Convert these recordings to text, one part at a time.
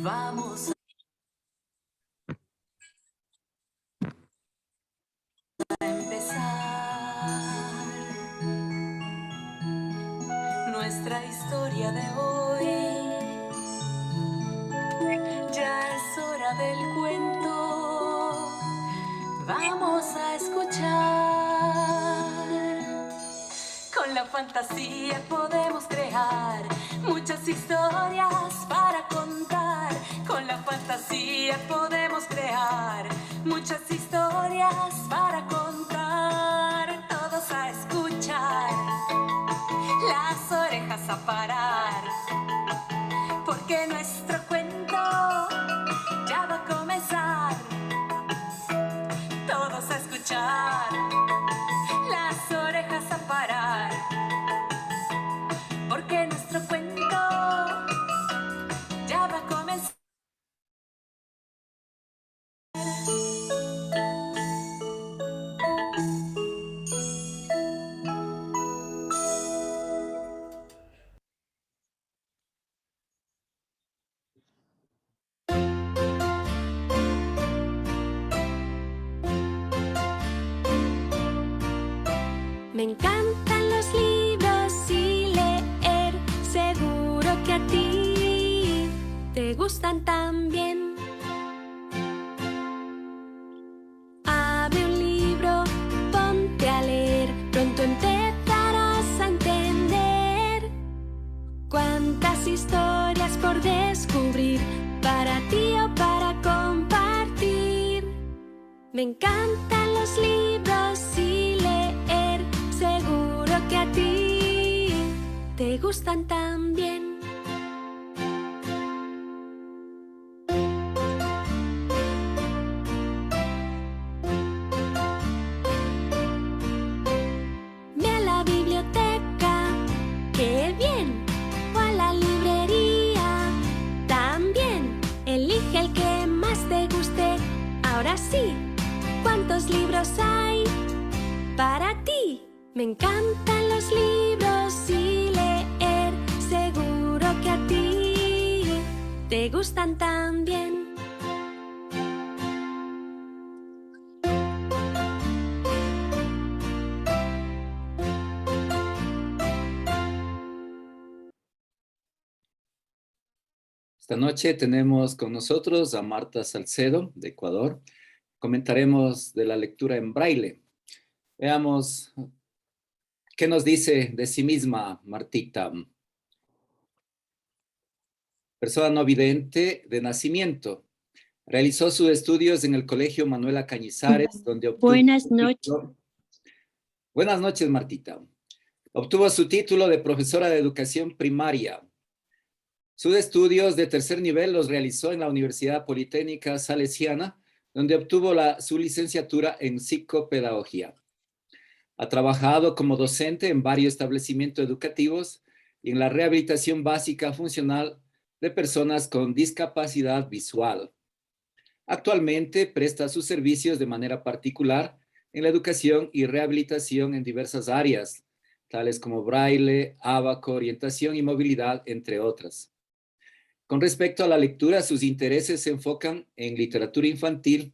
Vamos a empezar nuestra historia de hoy. Ya es hora del cuento. Vamos a escuchar. Con la fantasía podemos crear muchas historias para contar. Con la fantasía podemos crear muchas historias para contar. Todos a escuchar, las orejas a parar, porque nuestro cuento ya va a comenzar. Todos a escuchar, las orejas a parar, porque nuestro cuento ya va a comenzar. Me encantan los libros y leer, seguro que a ti te gustan también. Abre un libro, ponte a leer, pronto empezarás a entender cuántas historias por descubrir, para ti o para compartir. Me encantan los libros y leer, seguro que a ti te gustan también. Ve a la biblioteca, ¡qué bien! O a la librería, también. Elige el que más te guste. Ahora sí, ¿cuántos libros hay para ti? Me encantan los libros y leer, seguro que a ti te gustan también. Esta noche tenemos con nosotros a Marta Salcedo, de Ecuador. Comentaremos de la lectura en braille. Veamos qué nos dice de sí misma Martita. Persona no vidente de nacimiento. Realizó sus estudios en el Colegio Manuela Cañizares, donde obtuvo... Buenas noches. Buenas noches, Martita. Obtuvo su título de profesora de educación primaria. Sus estudios de tercer nivel los realizó en la Universidad Politécnica Salesiana, donde obtuvo su licenciatura en psicopedagogía. Ha trabajado como docente en varios establecimientos educativos y en la rehabilitación básica funcional de personas con discapacidad visual. Actualmente presta sus servicios de manera particular en la educación y rehabilitación en diversas áreas, tales como braille, ábaco, orientación y movilidad, entre otras. Con respecto a la lectura, sus intereses se enfocan en literatura infantil,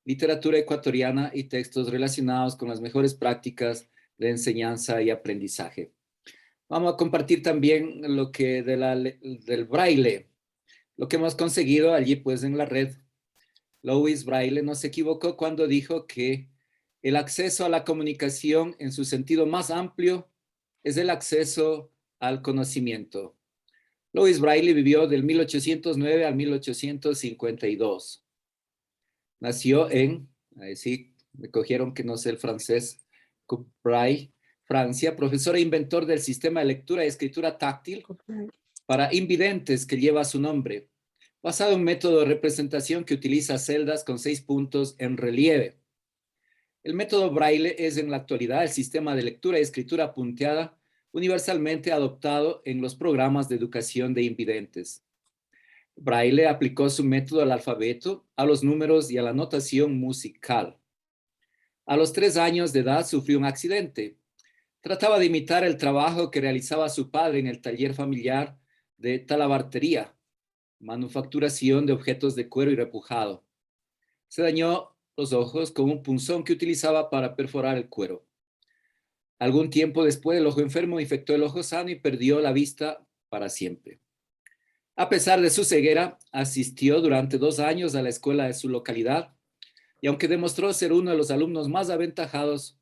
literatura ecuatoriana y textos relacionados con las mejores prácticas de enseñanza y aprendizaje. Vamos a compartir también lo que del braille, lo que hemos conseguido allí pues en la red. Louis Braille no se equivocó cuando dijo que el acceso a la comunicación en su sentido más amplio es el acceso al conocimiento. Louis Braille vivió del 1809 al 1852. Nació en, ahí sí, me cogieron que no sé el francés, Braille, Francia, profesor e inventor del sistema de lectura y escritura táctil para invidentes que lleva su nombre, basado en un método de representación que utiliza celdas con 6 puntos en relieve. El método Braille es en la actualidad el sistema de lectura y escritura punteada universalmente adoptado en los programas de educación de invidentes. Braille aplicó su método al alfabeto, a los números y a la notación musical. A los 3 años de edad sufrió un accidente. Trataba de imitar el trabajo que realizaba su padre en el taller familiar de talabartería. manufacturación de objetos de cuero y repujado. Se dañó los ojos con un punzón que utilizaba para perforar el cuero. Algún tiempo después, el ojo enfermo infectó el ojo sano y perdió la vista para siempre. A pesar de su ceguera, asistió durante 2 años a la escuela de su localidad y aunque demostró ser uno de los alumnos más aventajados,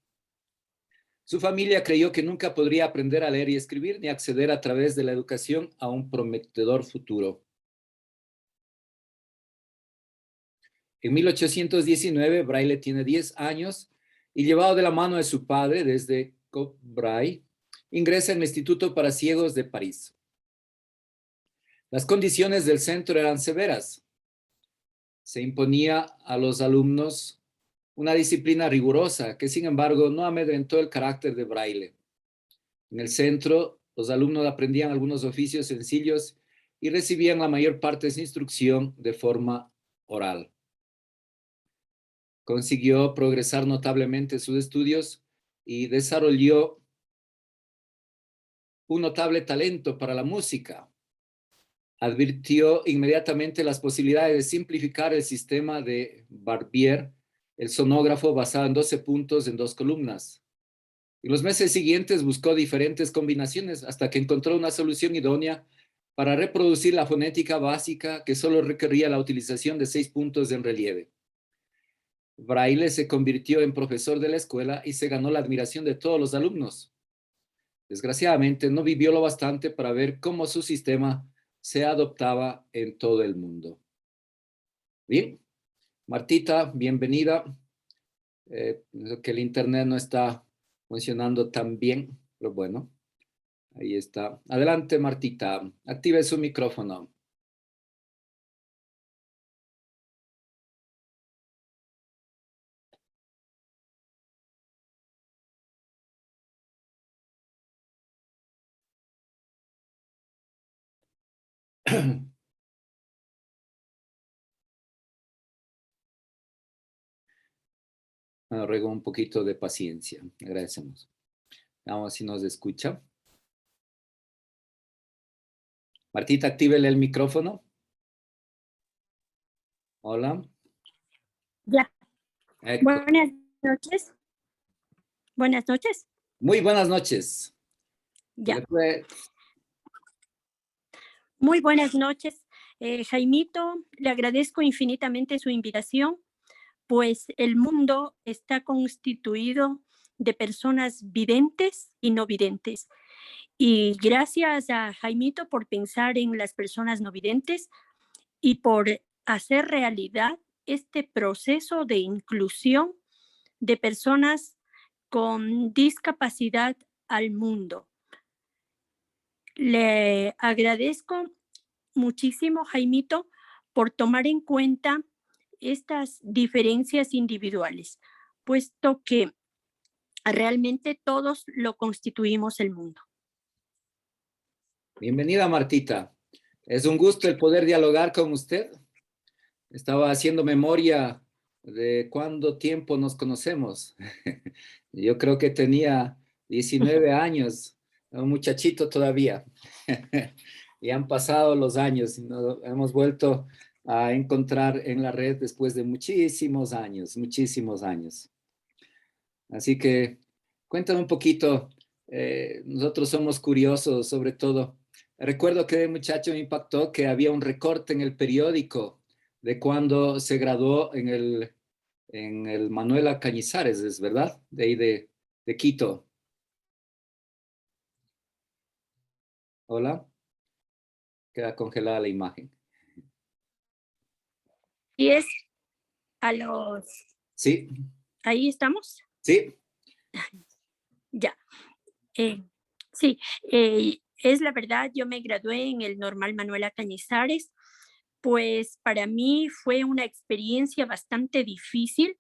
su familia creyó que nunca podría aprender a leer y escribir ni acceder a través de la educación a un prometedor futuro. En 1819, Braille tiene 10 años y llevado de la mano de su padre desde Cottbus, ingresa en el Instituto para Ciegos de París. Las condiciones del centro eran severas. Se imponía a los alumnos una disciplina rigurosa que, sin embargo, no amedrentó el carácter de Braille. En el centro, los alumnos aprendían algunos oficios sencillos y recibían la mayor parte de su instrucción de forma oral. Consiguió progresar notablemente en sus estudios y desarrolló un notable talento para la música. Advirtió inmediatamente las posibilidades de simplificar el sistema de Barbier, el sonógrafo basado en 12 puntos en 2 columnas. En los meses siguientes buscó diferentes combinaciones hasta que encontró una solución idónea para reproducir la fonética básica que solo requería la utilización de 6 puntos en relieve. Braille se convirtió en profesor de la escuela y se ganó la admiración de todos los alumnos. Desgraciadamente, no vivió lo bastante para ver cómo su sistema se adoptaba en todo el mundo. Bien, Martita, bienvenida. Que el internet no está funcionando tan bien, pero bueno, ahí está. Adelante, Martita, active su micrófono. Ruego un poquito de paciencia. Agradecemos. Vamos si nos escucha. Martita, actívele el micrófono. Hola. Ya. Buenas noches. Buenas noches. Muy buenas noches. Ya. Muy buenas noches. Jaimito, le agradezco infinitamente su invitación, pues el mundo está constituido de personas videntes y no videntes. Y gracias a Jaimito por pensar en las personas no videntes y por hacer realidad este proceso de inclusión de personas con discapacidad al mundo. Le agradezco muchísimo, Jaimito, por tomar en cuenta estas diferencias individuales, puesto que realmente todos lo constituimos el mundo. Bienvenida, Martita. Es un gusto el poder dialogar con usted. Estaba haciendo memoria de cuánto tiempo nos conocemos. Yo creo que tenía 19 años, un muchachito todavía. Y han pasado los años y nos hemos vuelto a encontrar en la red después de muchísimos años, muchísimos años. Así que cuéntame un poquito, nosotros somos curiosos sobre todo. Recuerdo que de muchacho me impactó que había un recorte en el periódico de cuando se graduó en el Manuela Cañizares, ¿es verdad? De ahí de Quito. Hola. Queda congelada la imagen. Y es a los... Sí. ¿Ahí estamos? Sí. Ya. Sí, es la verdad, yo me gradué en el Normal Manuela Cañizares, pues para mí fue una experiencia bastante difícil,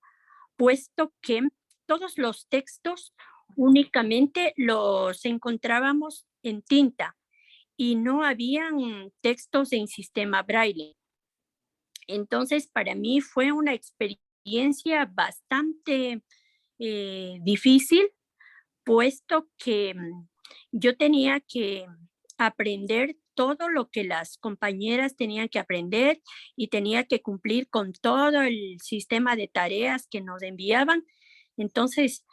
puesto que todos los textos únicamente los encontrábamos en tinta y no habían textos en sistema braille. Entonces, para mí fue una experiencia bastante difícil, puesto que yo tenía que aprender todo lo que las compañeras tenían que aprender y tenía que cumplir con todo el sistema de tareas que nos enviaban. Entonces,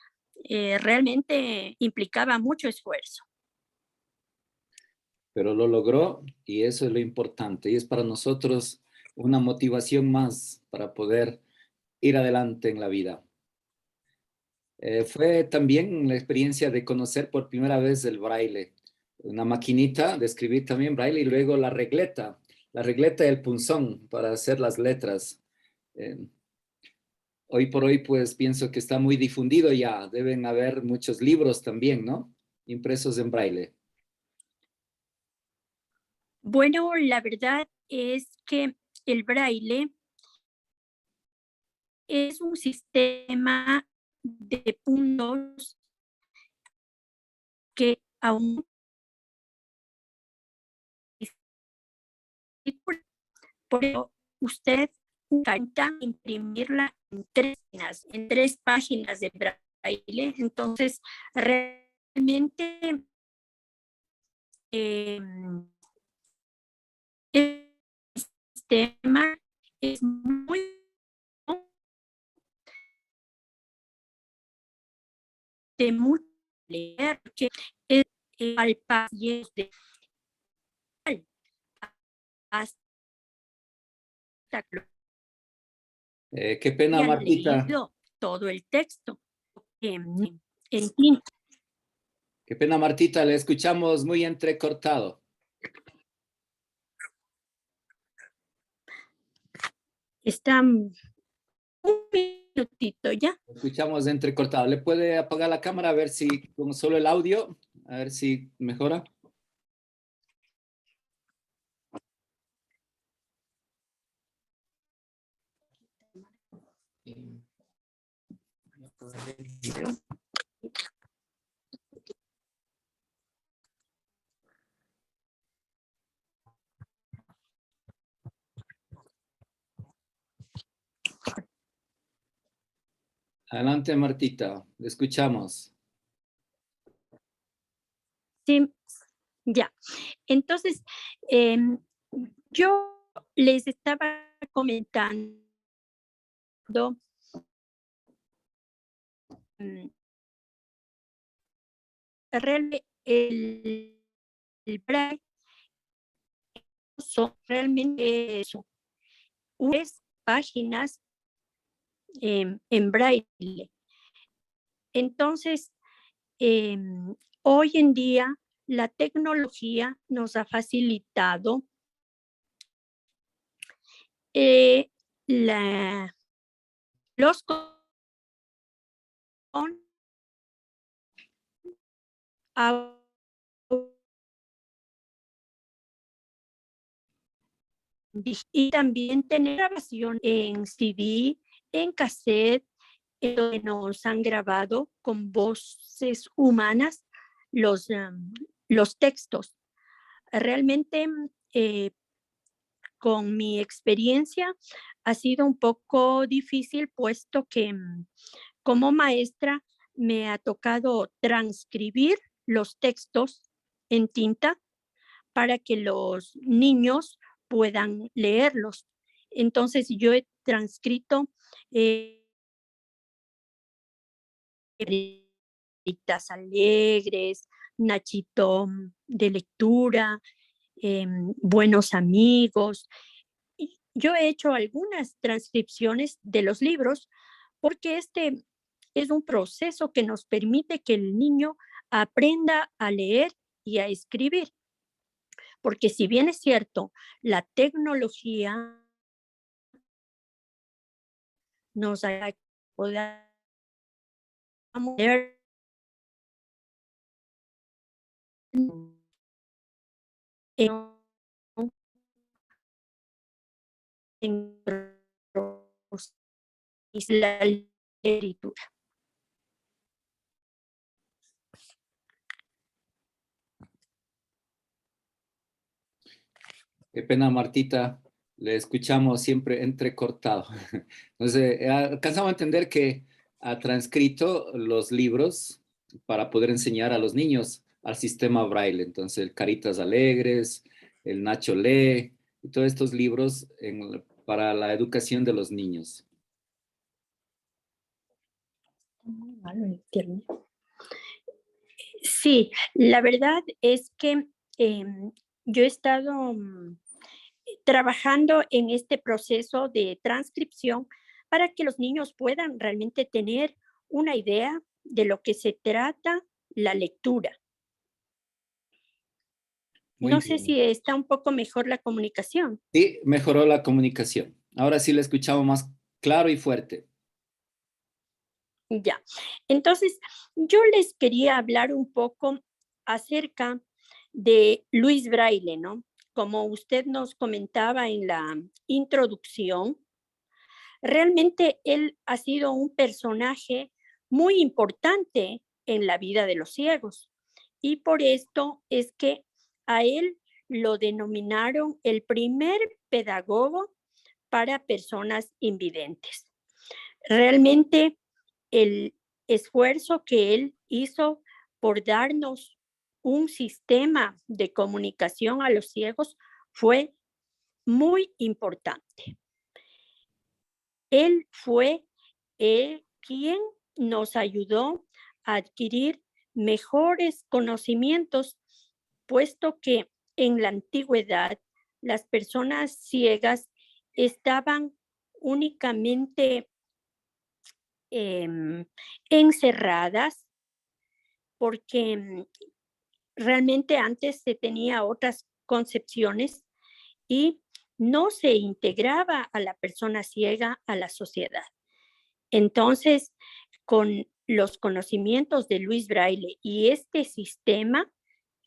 realmente implicaba mucho esfuerzo. Pero lo logró y eso es lo importante. Y es para nosotros una motivación más para poder ir adelante en la vida. Fue también la experiencia de conocer por primera vez el braille, una maquinita de escribir también braille y luego la regleta y el punzón para hacer las letras. Hoy por hoy pues pienso que está muy difundido ya, deben haber muchos libros también, ¿no? Impresos en braille. Bueno, la verdad es que el braille es un sistema de puntos que aún por eso usted intenta imprimirla en tres páginas de braille. Entonces, realmente el sistema es muy de mucho leer, que es al país de hasta Qué pena, que han Martita. leído todo el texto en tinta. Qué pena, Martita, le escuchamos muy entrecortado. Está un minutito ya. Le escuchamos entrecortado. ¿Le puede apagar la cámara a ver si con solo el audio, a ver si mejora? Adelante, Martita, le escuchamos. Sí, ya. Entonces, yo les estaba comentando realmente el braille son realmente eso, unas páginas en braille. Entonces, hoy en día la tecnología nos ha facilitado los con y también tener grabación en CD, en cassette, donde nos han grabado con voces humanas los textos. Realmente, con mi experiencia, ha sido un poco difícil, puesto que como maestra me ha tocado transcribir los textos en tinta para que los niños puedan leerlos. Entonces, yo he transcrito Caritas Alegres, Nachito de lectura, Buenos Amigos. Y yo he hecho algunas transcripciones de los libros porque este es un proceso que nos permite que el niño aprenda a leer y a escribir. Porque si bien es cierto, la tecnología nos hará que podamos leer en la literatura. Qué pena, Martita, le escuchamos siempre entrecortado. Entonces, alcanzamos a entender que ha transcrito los libros para poder enseñar a los niños al sistema braille. Entonces, Caritas Alegres, el Nacho Lee, y todos estos libros para la educación de los niños. Muy malo el internet. Sí, la verdad es que yo he estado trabajando en este proceso de transcripción para que los niños puedan realmente tener una idea de lo que se trata la lectura. Muy No sé bien. si está un poco mejor la comunicación. Sí, mejoró la comunicación. Ahora sí la escuchamos más claro y fuerte. Ya. Entonces, yo les quería hablar un poco acerca de Luis Braille, ¿no? Como usted nos comentaba en la introducción, realmente él ha sido un personaje muy importante en la vida de los ciegos. Y por esto es que a él lo denominaron el primer pedagogo para personas invidentes. Realmente el esfuerzo que él hizo por darnos un sistema de comunicación a los ciegos fue muy importante. Él fue quien nos ayudó a adquirir mejores conocimientos, puesto que en la antigüedad las personas ciegas estaban únicamente encerradas porque realmente antes se tenía otras concepciones y no se integraba a la persona ciega a la sociedad. Entonces, con los conocimientos de Luis Braille y este sistema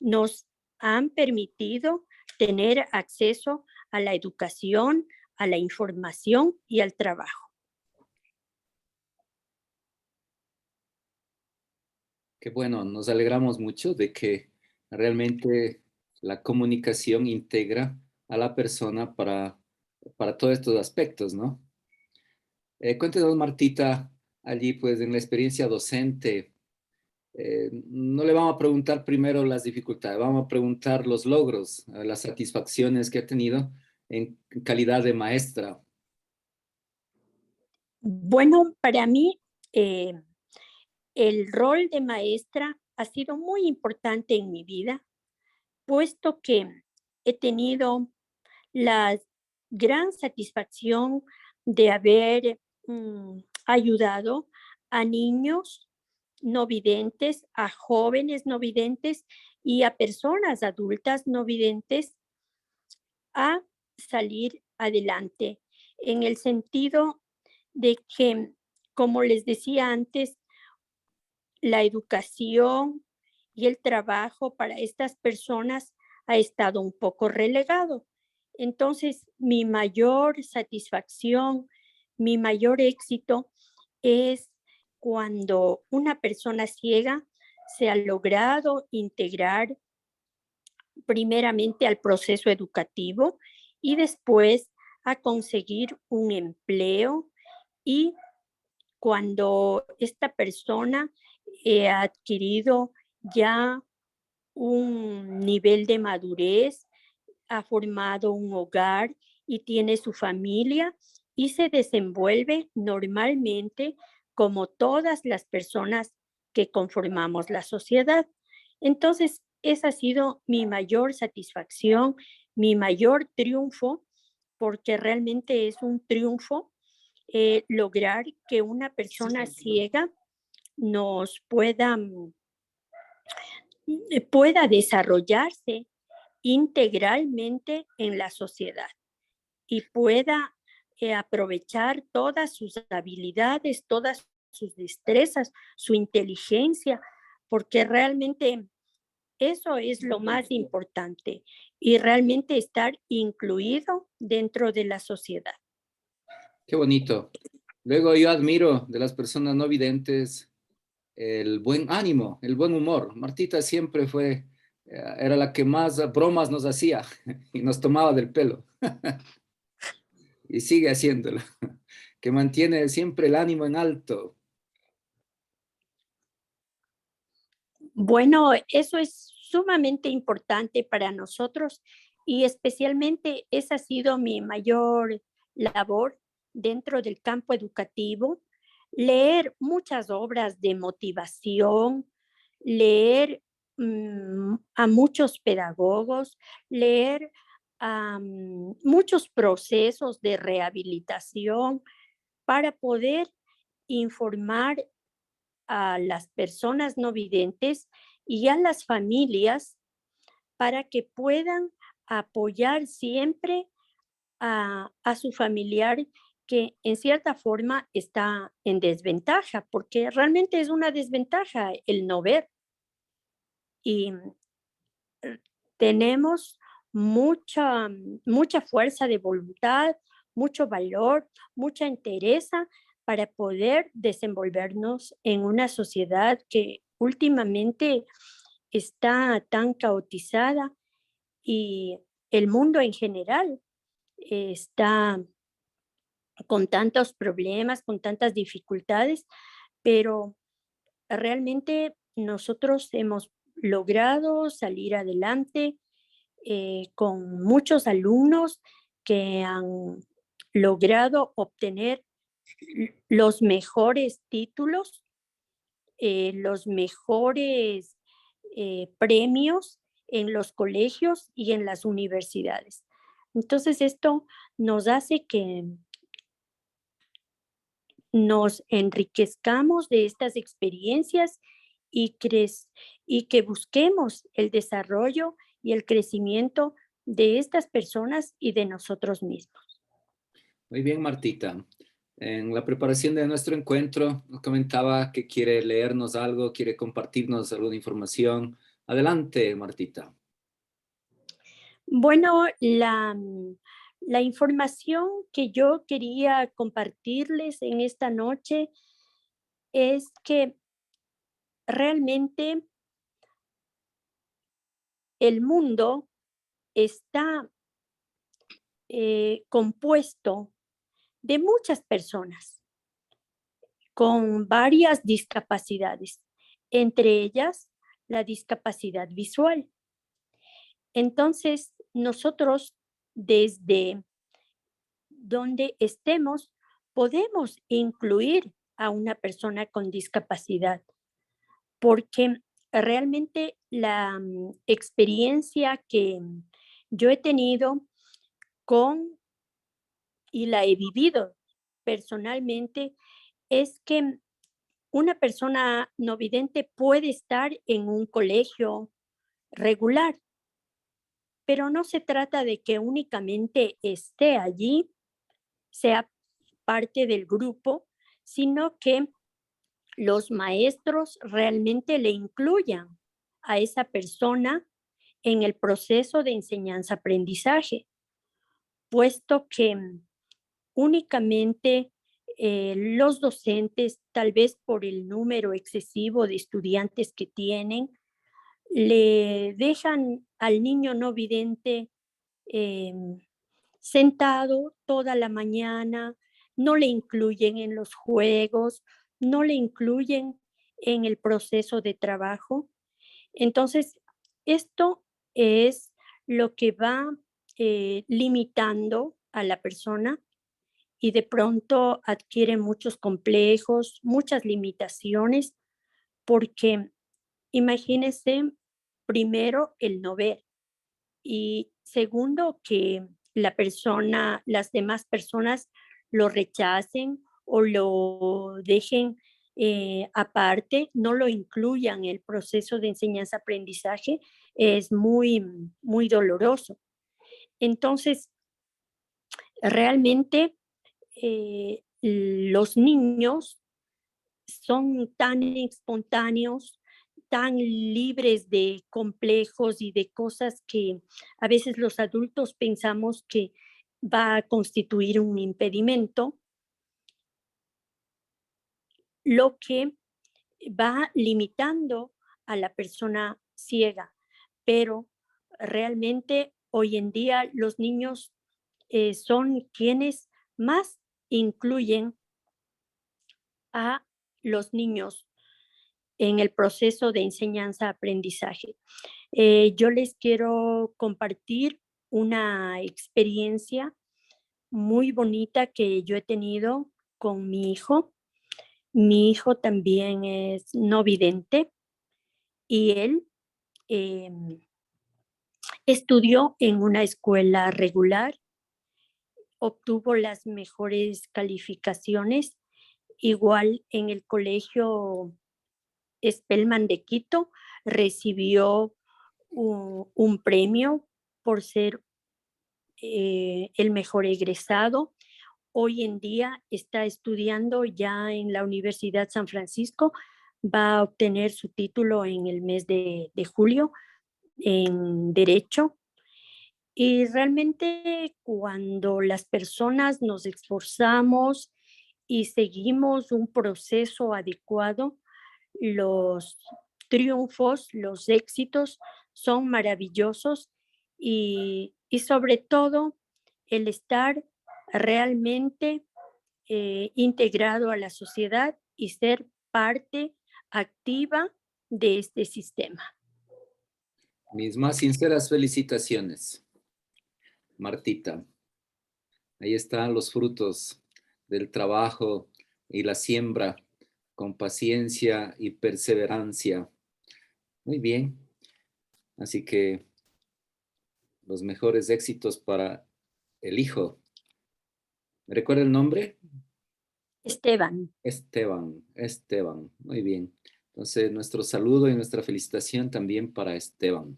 nos han permitido tener acceso a la educación, a la información y al trabajo. Qué bueno, nos alegramos mucho de que realmente la comunicación integra a la persona para todos estos aspectos, ¿no? Cuéntenos, Martita, allí pues en la experiencia docente, no le vamos a preguntar primero las dificultades, vamos a preguntar los logros, las satisfacciones que ha tenido en calidad de maestra. Bueno, para mí el rol de maestra ha sido muy importante en mi vida, puesto que he tenido la gran satisfacción de haber ayudado a niños no videntes, a jóvenes no videntes y a personas adultas no videntes a salir adelante, en el sentido de que, como les decía antes, la educación y el trabajo para estas personas ha estado un poco relegado. Entonces, mi mayor satisfacción, mi mayor éxito es cuando una persona ciega se ha logrado integrar primeramente al proceso educativo y después a conseguir un empleo, y cuando esta persona ha adquirido ya un nivel de madurez, ha formado un hogar y tiene su familia y se desenvuelve normalmente como todas las personas que conformamos la sociedad. Entonces, esa ha sido mi mayor satisfacción, mi mayor triunfo, porque realmente es un triunfo lograr que una persona ciega nos pueda desarrollarse integralmente en la sociedad y pueda aprovechar todas sus habilidades, todas sus destrezas, su inteligencia, porque realmente eso es lo más importante, y realmente estar incluido dentro de la sociedad. Qué bonito. Luego yo admiro de las personas no videntes el buen ánimo, el buen humor. Martita siempre era la que más bromas nos hacía y nos tomaba del pelo. Y sigue haciéndolo, que mantiene siempre el ánimo en alto. Bueno, eso es sumamente importante para nosotros y especialmente esa ha sido mi mayor labor dentro del campo educativo, leer muchas obras de motivación, leer a muchos pedagogos, leer muchos procesos de rehabilitación para poder informar a las personas no videntes y a las familias para que puedan apoyar siempre a su familiar que en cierta forma está en desventaja, porque realmente es una desventaja el no ver. Y tenemos mucha fuerza de voluntad, mucho valor, mucha entereza para poder desenvolvernos en una sociedad que últimamente está tan caotizada y el mundo en general está con tantos problemas, con tantas dificultades, pero realmente nosotros hemos logrado salir adelante con muchos alumnos que han logrado obtener los mejores títulos, los mejores premios en los colegios y en las universidades. Entonces esto nos hace que nos enriquezcamos de estas experiencias y, y que busquemos el desarrollo y el crecimiento de estas personas y de nosotros mismos. Muy bien, Martita. En la preparación de nuestro encuentro nos comentaba que quiere leernos algo, quiere compartirnos alguna información. Adelante, Martita. Bueno, la información que yo quería compartirles en esta noche es que realmente el mundo está compuesto de muchas personas con varias discapacidades, entre ellas la discapacidad visual. Entonces, nosotros desde donde estemos podemos incluir a una persona con discapacidad, porque realmente la experiencia que yo he tenido con y la he vivido personalmente es que una persona no vidente puede estar en un colegio regular, pero no se trata de que únicamente esté allí, sea parte del grupo, sino que los maestros realmente le incluyan a esa persona en el proceso de enseñanza-aprendizaje, puesto que únicamente los docentes, tal vez por el número excesivo de estudiantes que tienen, le dejan al niño no vidente sentado toda la mañana, no le incluyen en los juegos, no le incluyen en el proceso de trabajo. Entonces, esto es lo que va limitando a la persona y de pronto adquiere muchos complejos, muchas limitaciones, porque imagínese primero el no ver y segundo que las demás personas lo rechacen o lo dejen aparte, no lo incluyan en el proceso de enseñanza-aprendizaje, es muy doloroso. Entonces, realmente los niños son tan espontáneos, tan libres de complejos y de cosas que a veces los adultos pensamos que va a constituir un impedimento, lo que va limitando a la persona ciega. Pero realmente hoy en día los niños son quienes más incluyen a los niños en el proceso de enseñanza-aprendizaje. Yo les quiero compartir una experiencia muy bonita que yo he tenido con mi hijo. Mi hijo también es no vidente y él estudió en una escuela regular, obtuvo las mejores calificaciones, igual en el colegio Spellman de Quito recibió un premio por ser el mejor egresado. Hoy en día está estudiando ya en la Universidad San Francisco, va a obtener su título en el mes de julio en Derecho. Y realmente cuando las personas nos esforzamos y seguimos un proceso adecuado, los triunfos, los éxitos son maravillosos y sobre todo el estar realmente integrado a la sociedad y ser parte activa de este sistema. Mis más sinceras felicitaciones, Martita. Ahí están los frutos del trabajo y la siembra con paciencia y perseverancia. Muy bien. Así que los mejores éxitos para el hijo. ¿Me recuerda el nombre? Esteban. Esteban. Muy bien. Entonces, nuestro saludo y nuestra felicitación también para Esteban.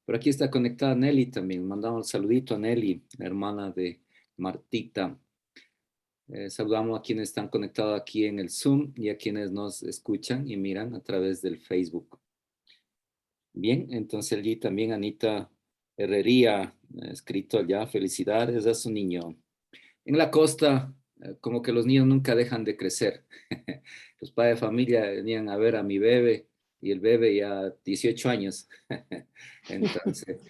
Por aquí está conectada Nelly también. Mandamos un saludito a Nelly, la hermana de Martita. Saludamos a quienes están conectados aquí en el Zoom y a quienes nos escuchan y miran a través del Facebook. Bien, entonces allí también Anita Herrería ha escrito ya felicidades a su niño. En la costa, como que los niños nunca dejan de crecer. Los padres de familia venían a ver a mi bebé y el bebé ya 18 años. Entonces,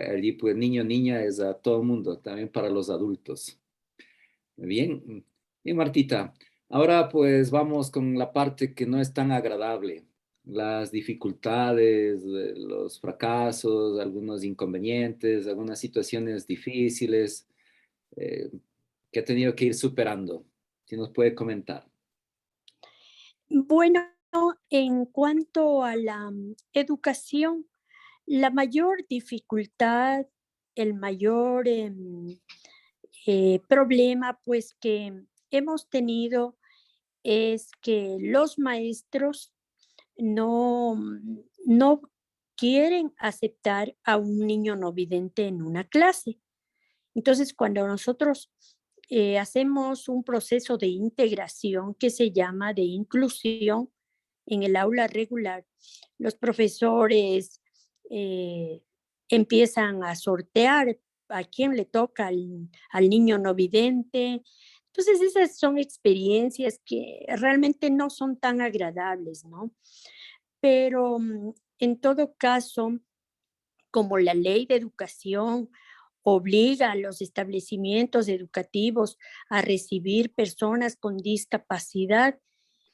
allí pues niño, niña es a todo el mundo, también para los adultos. Bien, bien Martita. Ahora pues vamos con la parte que no es tan agradable. Las dificultades, los fracasos, algunos inconvenientes, algunas situaciones difíciles que ha tenido que ir superando. Si nos puede comentar. Bueno, en cuanto a la educación, la mayor dificultad, el mayor problema pues que hemos tenido es que los maestros no quieren aceptar a un niño no vidente en una clase. Entonces, cuando nosotros hacemos un proceso de integración que se llama de inclusión en el aula regular, los profesores empiezan a sortear a quién le toca al niño no vidente. Entonces, esas son experiencias que realmente no son tan agradables, ¿no? Pero en todo caso, como la ley de educación obliga a los establecimientos educativos a recibir personas con discapacidad,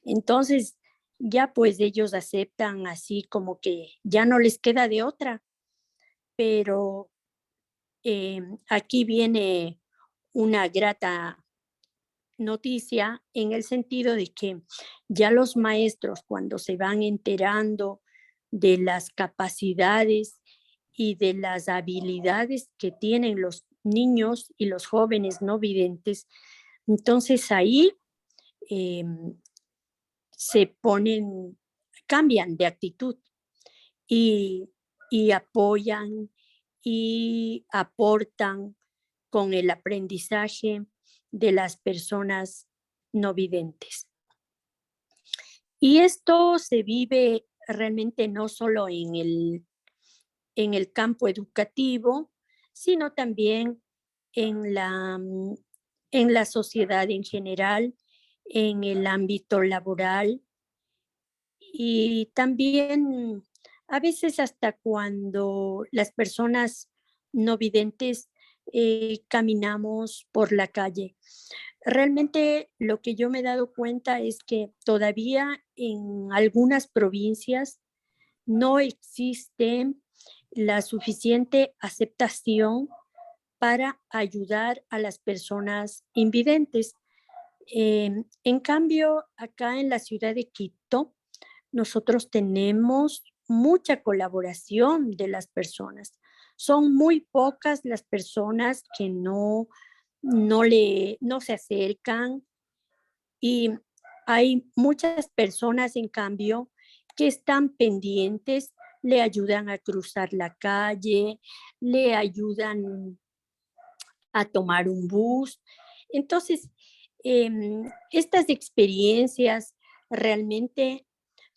entonces ya pues ellos aceptan así como que ya no les queda de otra. Pero aquí viene una grata noticia en el sentido de que ya los maestros cuando se van enterando de las capacidades y de las habilidades que tienen los niños y los jóvenes no videntes, entonces ahí se ponen, cambian de actitud y apoyan y aportan con el aprendizaje de las personas no videntes. Y esto se vive realmente no solo en el campo educativo, sino también en la sociedad en general, en el ámbito laboral y también a veces hasta cuando las personas no videntes caminamos por la calle. Realmente lo que yo me he dado cuenta es que todavía en algunas provincias no existe la suficiente aceptación para ayudar a las personas invidentes. En cambio, acá en la ciudad de Quito, nosotros tenemos mucha colaboración de las personas. Son muy pocas las personas que no se acercan, y hay muchas personas, en cambio, que están pendientes, le ayudan a cruzar la calle, le ayudan a tomar un bus. Entonces, estas experiencias realmente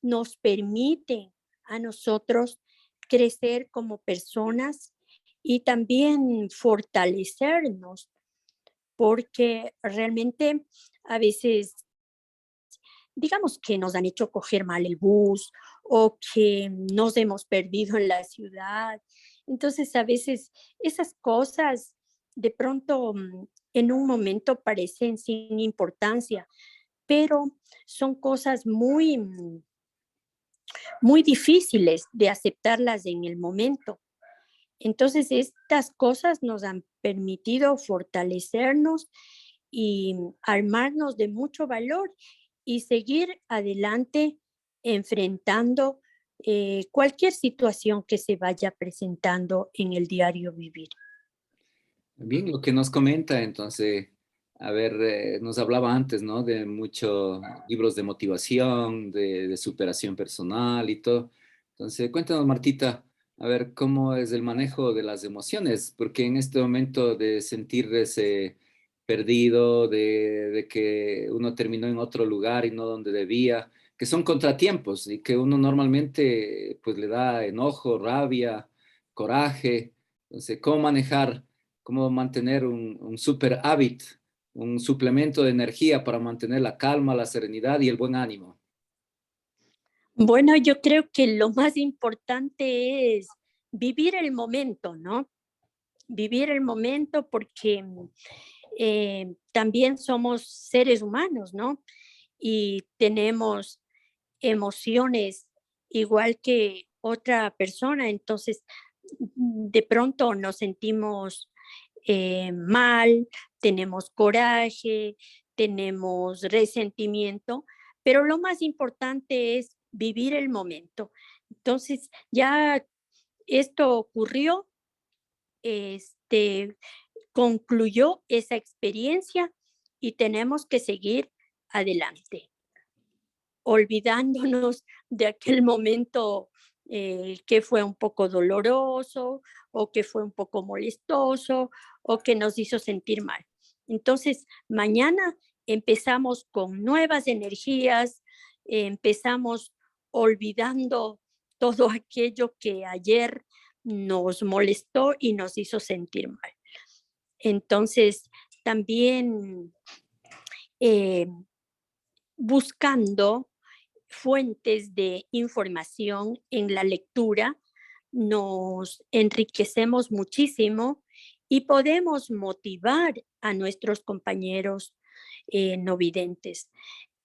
nos permiten a nosotros crecer como personas y también fortalecernos, porque realmente a veces, digamos que nos han hecho coger mal el bus o que nos hemos perdido en la ciudad. Entonces, a veces esas cosas de pronto en un momento parecen sin importancia, pero son cosas muy difíciles de aceptarlas en el momento. Entonces, estas cosas nos han permitido fortalecernos y armarnos de mucho valor y seguir adelante enfrentando cualquier situación que se vaya presentando en el diario vivir. Bien, lo que nos comenta, entonces, a ver, nos hablaba antes, ¿no? De muchos libros de motivación, de superación personal y todo. Entonces, cuéntanos, Martita, a ver, ¿cómo es el manejo de las emociones? Porque en este momento de sentirse perdido, de que uno terminó en otro lugar y no donde debía, que son contratiempos y que uno normalmente pues le da enojo, rabia, coraje. Entonces, ¿cómo manejar? Cómo mantener un super hábito, un suplemento de energía para mantener la calma, la serenidad y el buen ánimo. Bueno, yo creo que lo más importante es vivir el momento, ¿no? Vivir el momento, porque también somos seres humanos, ¿no? Y tenemos emociones igual que otra persona. Entonces, de pronto nos sentimos mal, tenemos coraje, tenemos resentimiento, pero lo más importante es vivir el momento. Entonces, ya esto ocurrió, este, concluyó esa experiencia y tenemos que seguir adelante, olvidándonos de aquel momento que fue un poco doloroso o que fue un poco molestoso o que nos hizo sentir mal. Entonces, mañana empezamos con nuevas energías, empezamos olvidando todo aquello que ayer nos molestó y nos hizo sentir mal. Entonces, también eh, buscando fuentes de información en la lectura, nos enriquecemos muchísimo y podemos motivar a nuestros compañeros no videntes.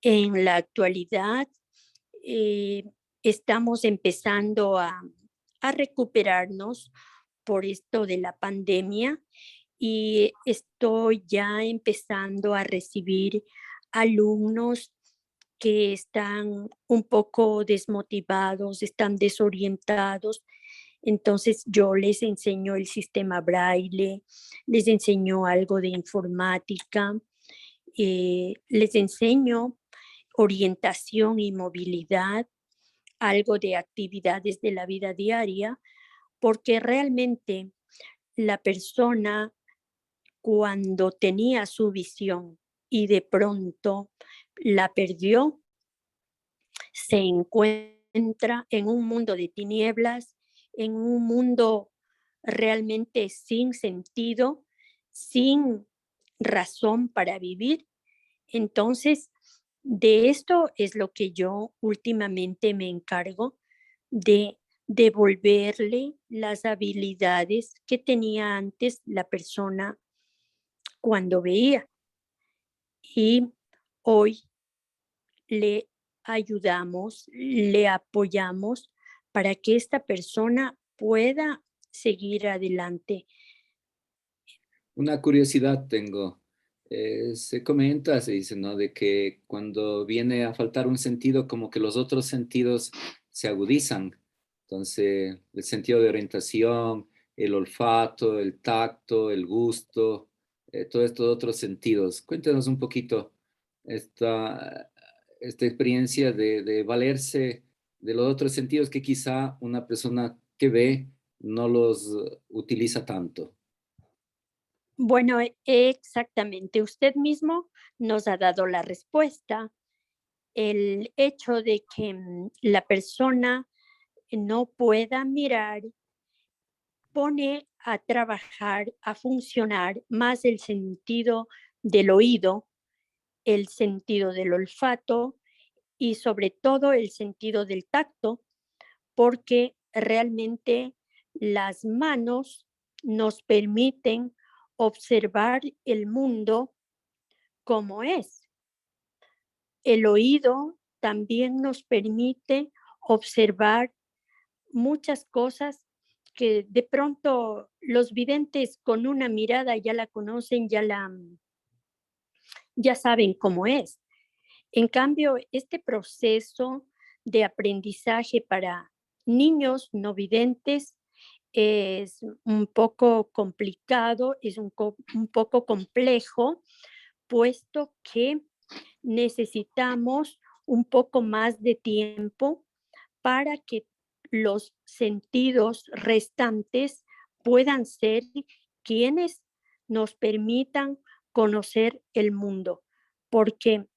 En la actualidad eh, estamos empezando a recuperarnos por esto de la pandemia, y estoy ya empezando a recibir alumnos que están un poco desmotivados, están desorientados. Entonces yo les enseño el sistema Braille, les enseño algo de informática, les enseño orientación y movilidad, algo de actividades de la vida diaria, porque realmente la persona, cuando tenía su visión y de pronto la perdió, se encuentra en un mundo de tinieblas, en un mundo realmente sin sentido, sin razón para vivir. Entonces, de esto es lo que yo últimamente me encargo, de devolverle las habilidades que tenía antes la persona cuando veía. Y hoy le ayudamos, le apoyamos para que esta persona pueda seguir adelante. Una curiosidad tengo. Se comenta, se dice, ¿no? De que cuando viene a faltar un sentido, como que los otros sentidos se agudizan. Entonces, el sentido de orientación, el olfato, el tacto, el gusto, todos estos otros sentidos. Cuéntanos un poquito esta, esta experiencia de valerse de los otros sentidos que quizá una persona que ve no los utiliza tanto. Bueno, exactamente. Usted mismo nos ha dado la respuesta. El hecho de que la persona no pueda mirar pone a trabajar, a funcionar más el sentido del oído, el sentido del olfato y sobre todo el sentido del tacto, porque realmente las manos nos permiten observar el mundo como es. El oído también nos permite observar muchas cosas que de pronto los videntes con una mirada ya la conocen, ya saben cómo es. En cambio, este proceso de aprendizaje para niños no videntes es un poco complicado, es un poco complejo, puesto que necesitamos un poco más de tiempo para que los sentidos restantes puedan ser quienes nos permitan conocer el mundo, porque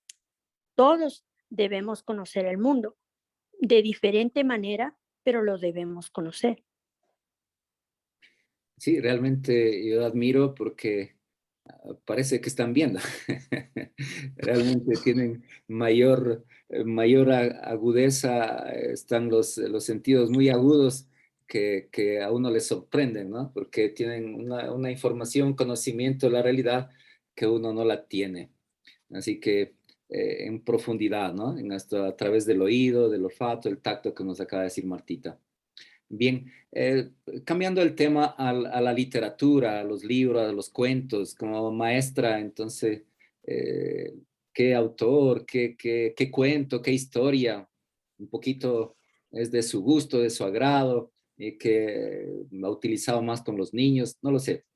todos debemos conocer el mundo de diferente manera, pero lo debemos conocer. Sí, realmente yo admiro porque parece que están viendo. Realmente tienen mayor agudeza, están los sentidos muy agudos que a uno les sorprenden, ¿no? Porque tienen una información, conocimiento de la realidad que uno no la tiene. Así que en profundidad, ¿no? A través del oído, del olfato, el tacto que nos acaba de decir Martita. Bien, cambiando el tema a la literatura, a los libros, a los cuentos, como maestra, entonces, eh, ¿qué autor, qué cuento, qué historia? Un poquito es de su gusto, de su agrado, que ha utilizado más con los niños, no lo sé.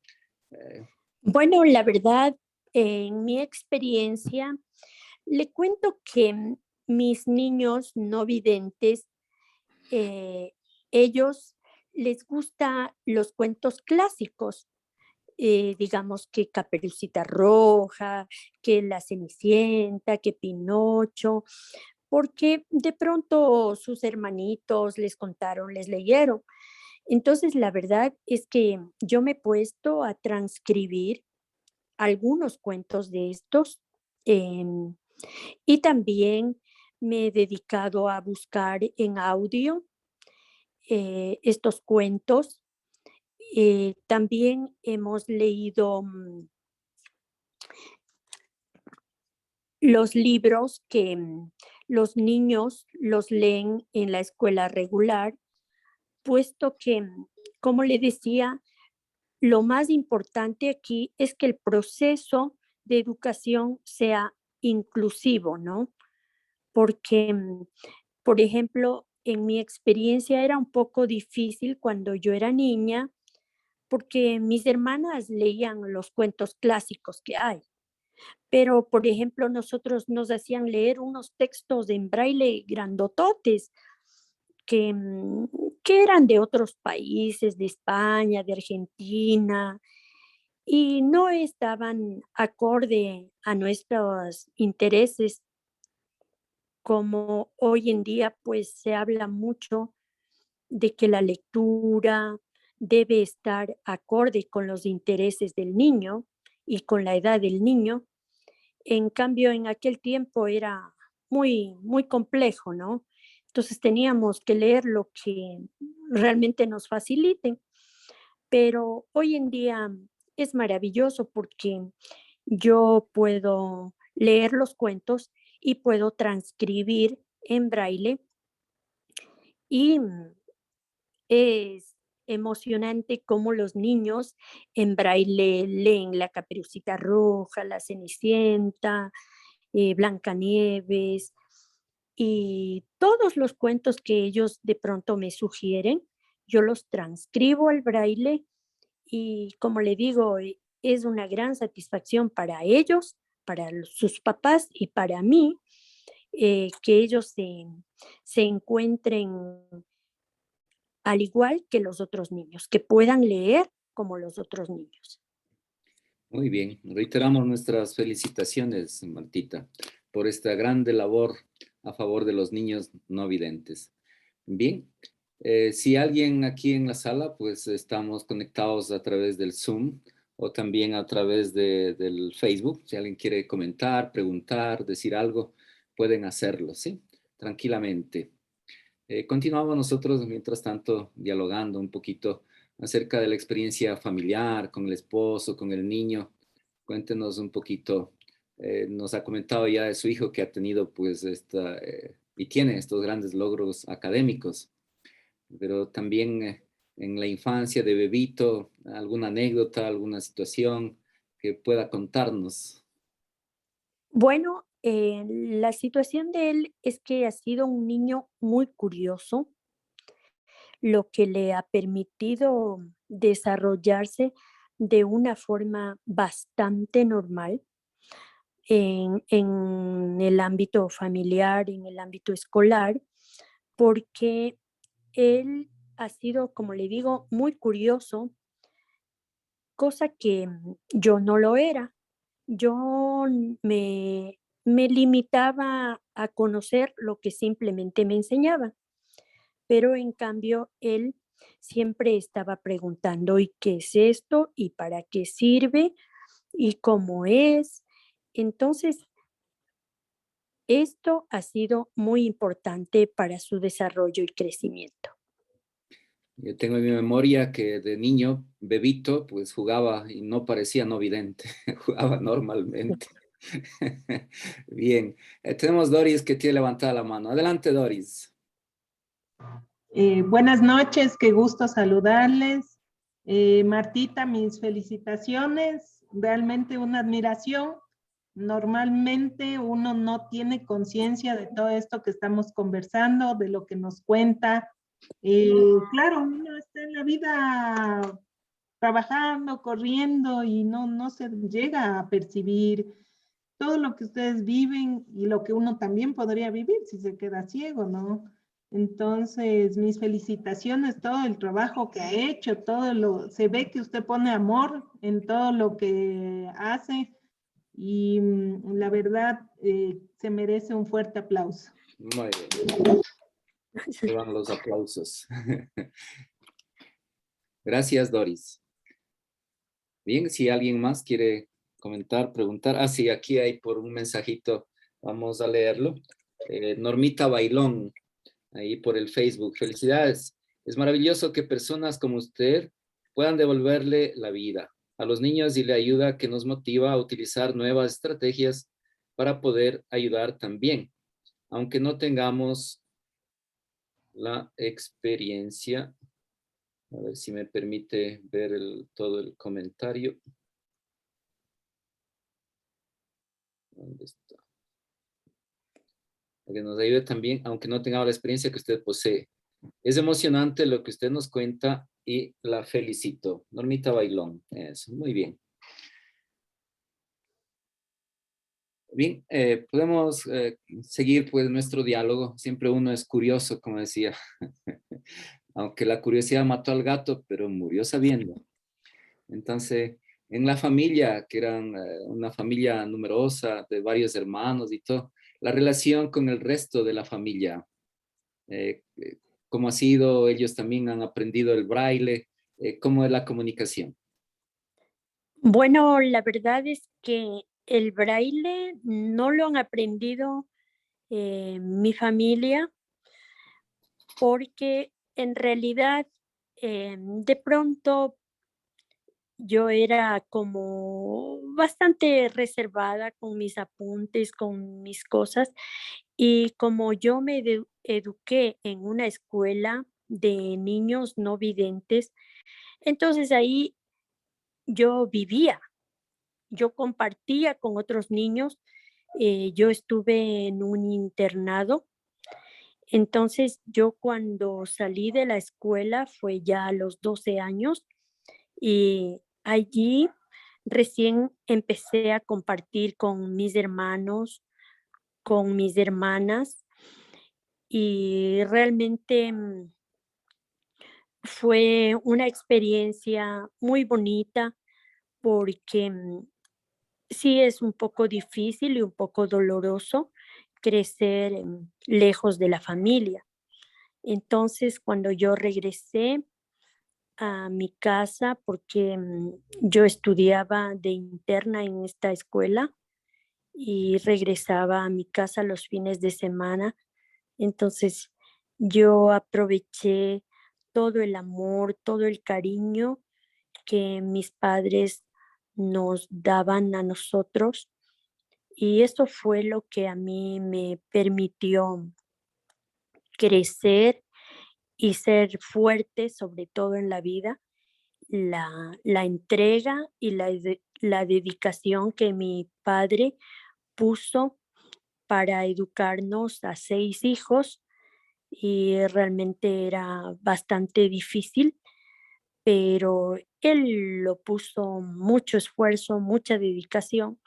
Eh, Bueno, la verdad, en mi experiencia, le cuento que mis niños no videntes, eh, ellos les gusta los cuentos clásicos, digamos que Caperucita Roja, que La Cenicienta, que Pinocho, porque de pronto sus hermanitos les contaron, les leyeron. Entonces, la verdad es que yo me he puesto a transcribir algunos cuentos de estos em, y también me he dedicado a buscar en audio estos cuentos. También hemos leído los libros que los niños los leen en la escuela regular, puesto que, como le decía, lo más importante aquí es que el proceso de educación sea inclusivo, ¿no? Porque, por ejemplo, en mi experiencia era un poco difícil cuando yo era niña, porque mis hermanas leían los cuentos clásicos que hay, pero, por ejemplo, nosotros nos hacían leer unos textos en braille grandototes que, que eran de otros países, de España, de Argentina, y no estaban acorde a nuestros intereses, como hoy en día pues se habla mucho de que la lectura debe estar acorde con los intereses del niño y con la edad del niño. En cambio, en aquel tiempo era muy complejo, ¿no? Entonces teníamos que leer lo que realmente nos facilite, pero hoy en día es maravilloso porque yo puedo leer los cuentos y puedo transcribir en braille y es emocionante cómo los niños en braille leen La Caperucita Roja, La Cenicienta, Blancanieves y todos los cuentos que ellos de pronto me sugieren, yo los transcribo al braille y como le digo, es una gran satisfacción para ellos, para sus papás y para mí, que ellos se encuentren al igual que los otros niños, que puedan leer como los otros niños. Muy bien, reiteramos nuestras felicitaciones, Martita, por esta grande labor a favor de los niños no videntes. Bien, si alguien aquí en la sala, pues estamos conectados a través del Zoom o también a través del Facebook. Si alguien quiere comentar, preguntar, decir algo, pueden hacerlo, ¿sí? Tranquilamente. Continuamos nosotros, mientras tanto, dialogando un poquito acerca de la experiencia familiar con el esposo, con el niño. Cuéntenos un poquito. Nos ha comentado ya de su hijo que ha tenido pues y tiene estos grandes logros académicos, pero también en la infancia de Bebito, alguna anécdota, alguna situación que pueda contarnos. Bueno, la situación de él es que ha sido un niño muy curioso, lo que le ha permitido desarrollarse de una forma bastante normal en el ámbito familiar, en el ámbito escolar, porque él ha sido, como le digo, muy curioso, cosa que yo no lo era. Yo me limitaba a conocer lo que simplemente me enseñaba, pero en cambio él siempre estaba preguntando, ¿y qué es esto? ¿Y para qué sirve? ¿Y cómo es? Entonces, esto ha sido muy importante para su desarrollo y crecimiento. Yo tengo en mi memoria que de niño, Bebito, pues jugaba y no parecía no vidente, jugaba normalmente. Bien, tenemos Doris que tiene levantada la mano. Adelante, Doris. Buenas noches, qué gusto saludarles. Martita, mis felicitaciones, realmente una admiración. Normalmente uno no tiene conciencia de todo esto que estamos conversando, de lo que nos cuenta. Claro, uno está en la vida trabajando, corriendo y no se llega a percibir todo lo que ustedes viven y lo que uno también podría vivir si se queda ciego, ¿no? Entonces, mis felicitaciones, todo el trabajo que ha hecho, se ve que usted pone amor en todo lo que hace y la verdad se merece un fuerte aplauso. Muy bien. Ahí van los aplausos. Gracias, Doris. Bien, si alguien más quiere comentar, preguntar. Ah, sí, aquí hay por un mensajito. Vamos a leerlo. Normita Bailón, ahí por el Facebook. Felicidades. Es maravilloso que personas como usted puedan devolverle la vida a los niños y la ayuda que nos motiva a utilizar nuevas estrategias para poder ayudar también, aunque no tengamos la experiencia. A ver si me permite ver todo el comentario. ¿Dónde está? Para que nos ayude también, aunque no tengamos la experiencia que usted posee. Es emocionante lo que usted nos cuenta y la felicito. Normita Bailón, eso, muy bien. Bien, podemos seguir pues nuestro diálogo. Siempre uno es curioso, como decía. Aunque la curiosidad mató al gato, pero murió sabiendo. Entonces, en la familia, que eran una familia numerosa de varios hermanos y todo, la relación con el resto de la familia, ¿cómo ha sido? Ellos también han aprendido el braille, ¿cómo es la comunicación? Bueno, la verdad es que el braille no lo han aprendido mi familia porque en realidad de pronto yo era como bastante reservada con mis apuntes, con mis cosas y como yo me eduqué en una escuela de niños no videntes. Entonces ahí yo vivía, yo compartía con otros niños. Yo estuve en un internado. Entonces yo cuando salí de la escuela fue ya a los 12 años y allí recién empecé a compartir con mis hermanos, con mis hermanas y realmente fue una experiencia muy bonita porque sí es un poco difícil y un poco doloroso crecer lejos de la familia. Entonces, cuando yo regresé a mi casa, porque yo estudiaba de interna en esta escuela y regresaba a mi casa los fines de semana, entonces yo aproveché todo el amor, todo el cariño que mis padres nos daban a nosotros y eso fue lo que a mí me permitió crecer y ser fuerte, sobre todo en la vida, la entrega y la dedicación que mi padre puso para educarnos a 6 hijos y realmente era bastante difícil, pero él lo puso mucho esfuerzo, mucha dedicación,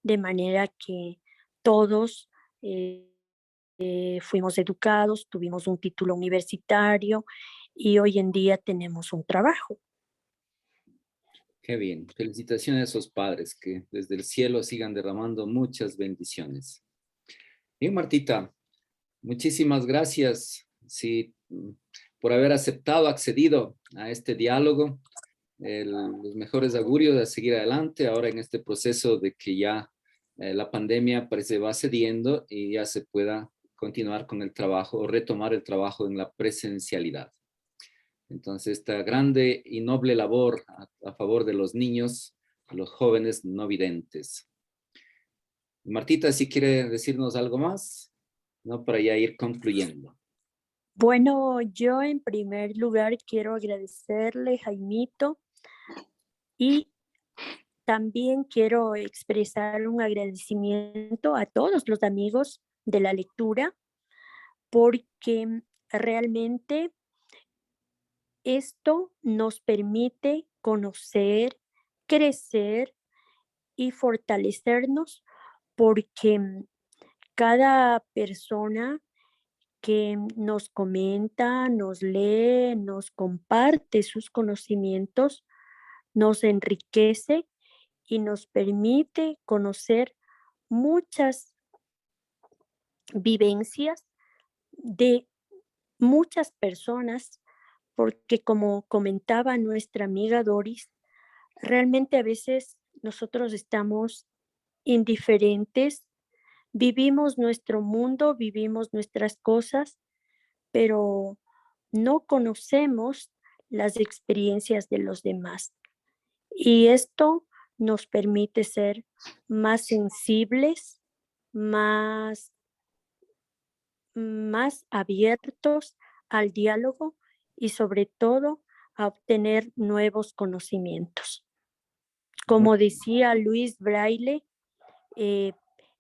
de manera que todos eh, fuimos educados, tuvimos un título universitario y hoy en día tenemos un trabajo. Qué bien. Felicitaciones a esos padres que desde el cielo sigan derramando muchas bendiciones. Bien, Martita, muchísimas gracias por haber accedido a este diálogo. Los mejores augurios de seguir adelante ahora en este proceso de que ya la pandemia parece va cediendo y ya se pueda continuar con el trabajo o retomar el trabajo en la presencialidad. Entonces, esta grande y noble labor a favor de los niños, los jóvenes no videntes. Martita, si quiere decirnos algo más, ¿no? Para ya ir concluyendo. Bueno, yo en primer lugar quiero agradecerle, Jaimito, y también quiero expresar un agradecimiento a todos los amigos de la lectura, porque realmente esto nos permite conocer, crecer y fortalecernos, porque cada persona que nos comenta, nos lee, nos comparte sus conocimientos, nos enriquece y nos permite conocer muchas vivencias de muchas personas, porque como comentaba nuestra amiga Doris, realmente a veces nosotros estamos indiferentes, vivimos nuestro mundo, vivimos nuestras cosas, pero no conocemos las experiencias de los demás. Y esto nos permite ser más sensibles, más, más abiertos al diálogo y sobre todo a obtener nuevos conocimientos. Como decía Luis Braille, eh,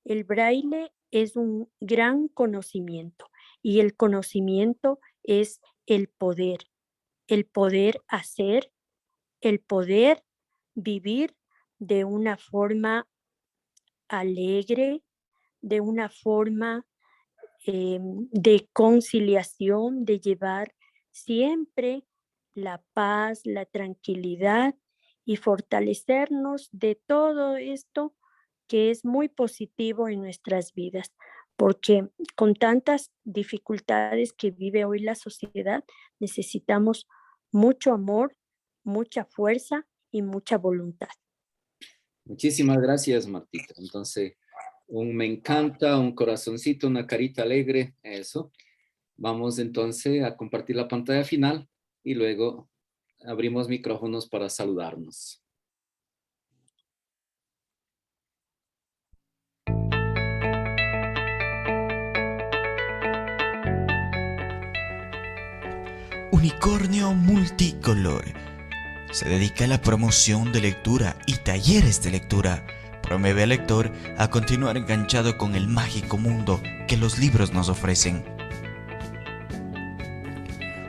el braille es un gran conocimiento y el conocimiento es el poder hacer, el poder vivir de una forma alegre, de una forma de conciliación, de llevar siempre la paz, la tranquilidad y fortalecernos de todo esto que es muy positivo en nuestras vidas, porque con tantas dificultades que vive hoy la sociedad, necesitamos mucho amor, mucha fuerza y mucha voluntad. Muchísimas gracias, Martita. Entonces, me encanta, un corazoncito, una carita alegre, eso. Vamos entonces a compartir la pantalla final y luego abrimos micrófonos para saludarnos. Unicornio Multicolor. Se dedica a la promoción de lectura y talleres de lectura. Promueve al lector a continuar enganchado con el mágico mundo que los libros nos ofrecen.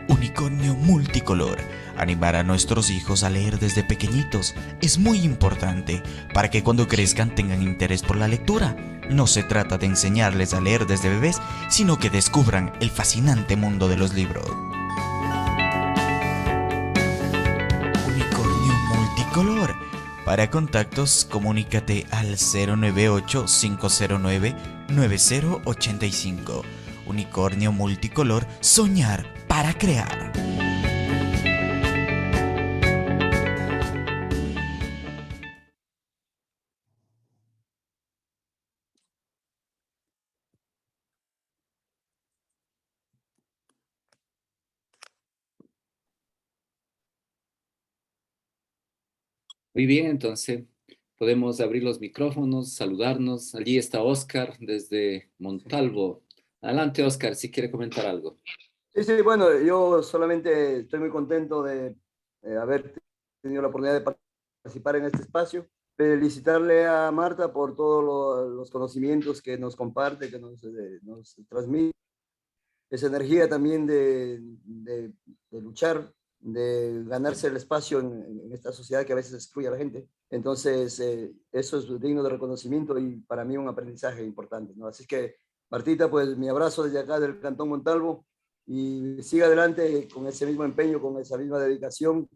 Unicornio Multicolor. Animar a nuestros hijos a leer desde pequeñitos es muy importante para que cuando crezcan tengan interés por la lectura. No se trata de enseñarles a leer desde bebés, sino que descubran el fascinante mundo de los libros. Unicornio Multicolor. Para contactos, comunícate al 098-509-9085. Unicornio Multicolor, soñar para crear. Muy bien, entonces podemos abrir los micrófonos, saludarnos. Allí está Oscar desde Montalvo. Adelante, Oscar, si quiere comentar algo. Sí, bueno, yo solamente estoy muy contento de haber tenido la oportunidad de participar en este espacio. Felicitarle a Marta por todos los conocimientos que nos comparte, que nos transmite. Esa energía también de luchar, de ganarse el espacio en esta sociedad que a veces excluye a la gente. Entonces, eso es digno de reconocimiento y para mí un aprendizaje importante, ¿no? Así que, Martita, pues mi abrazo desde acá del Cantón Montalvo y siga adelante con ese mismo empeño, con esa misma dedicación,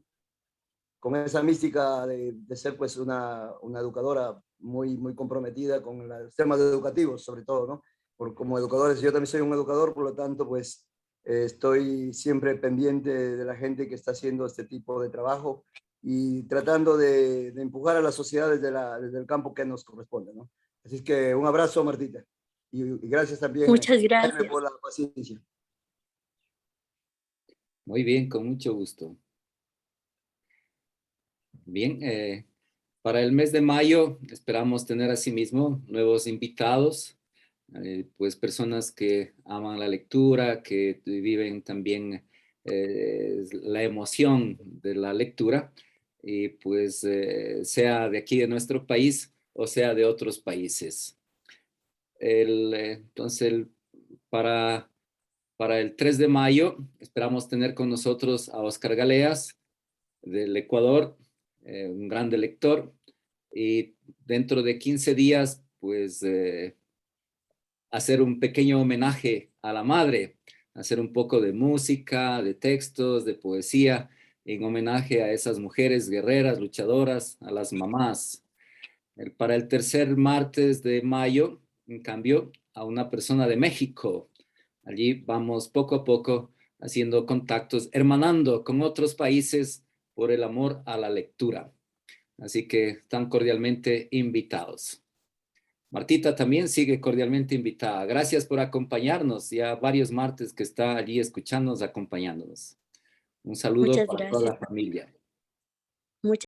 con esa mística de ser pues una educadora muy, muy comprometida con los temas educativos, sobre todo, ¿no? Como educadores, yo también soy un educador, por lo tanto, pues estoy siempre pendiente de la gente que está haciendo este tipo de trabajo y tratando de empujar a la sociedad desde el campo que nos corresponde, ¿no? Así que un abrazo, Martita, y gracias también Muchas gracias. por la paciencia. Muy bien, con mucho gusto. Bien, para el mes de mayo esperamos tener asimismo nuevos invitados, pues personas que aman la lectura, que viven también la emoción de la lectura, y pues sea de aquí de nuestro país o sea de otros países. Entonces, para el 3 de mayo esperamos tener con nosotros a Oscar Galeas del Ecuador, un grande lector, y dentro de 15 días, pues hacer un pequeño homenaje a la madre, hacer un poco de música, de textos, de poesía, en homenaje a esas mujeres guerreras, luchadoras, a las mamás. Para el tercer martes de mayo, en cambio, a una persona de México. Allí vamos poco a poco haciendo contactos, hermanando con otros países por el amor a la lectura. Así que están cordialmente invitados. Martita también sigue cordialmente invitada. Gracias por acompañarnos. Ya varios martes que está allí escuchándonos, acompañándonos. Un saludo Muchas para toda gracias. la familia. Muchas